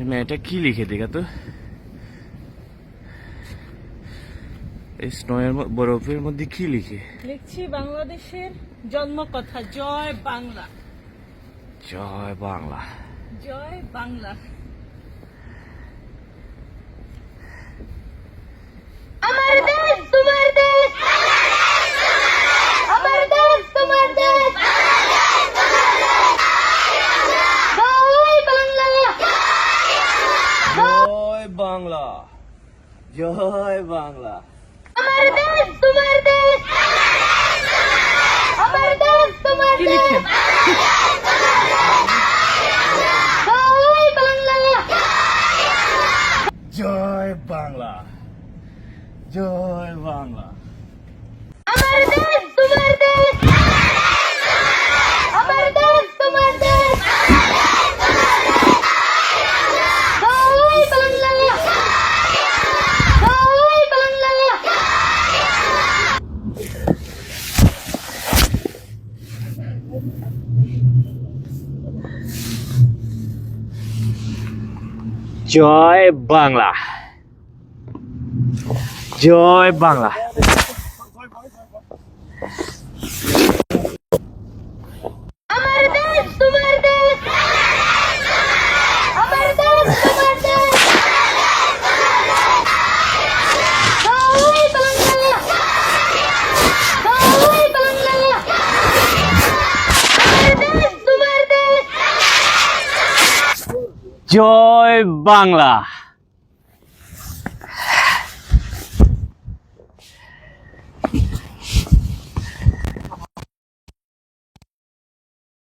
মেয়েটা কি লিখে দেখা তো, এই স্নোয়ের বরফের মধ্যে কি লিখে? লিখছি বাংলাদেশের জন্মকথা, জয় বাংলা। জয় বাংলা। জয় বাংলা। আমার দেশ তোমার দেশ, আমার দেশ তোমার দেশ, জয় বাংলা, জয় বাংলা। জয় বাংলা। আমার দেশ তোমার দেশ, আমার দেশ তোমার কি দেশ, লিখছেন? জয় বাংলা, জয় বাংলা। জয় বাংলা। আমার দেশ তোমার দেশ, আমার দেশ তোমার দেশ, জয় বাংলা, জয় বাংলা। জয় বাংলা। জয় বাংলা। আমার দেশ তোমার দেশ, আমার দেশ তোমার দেশ, জয় বাংলা, জয় বাংলা। আমার দেশ তোমার দেশ, জয় বাংলা।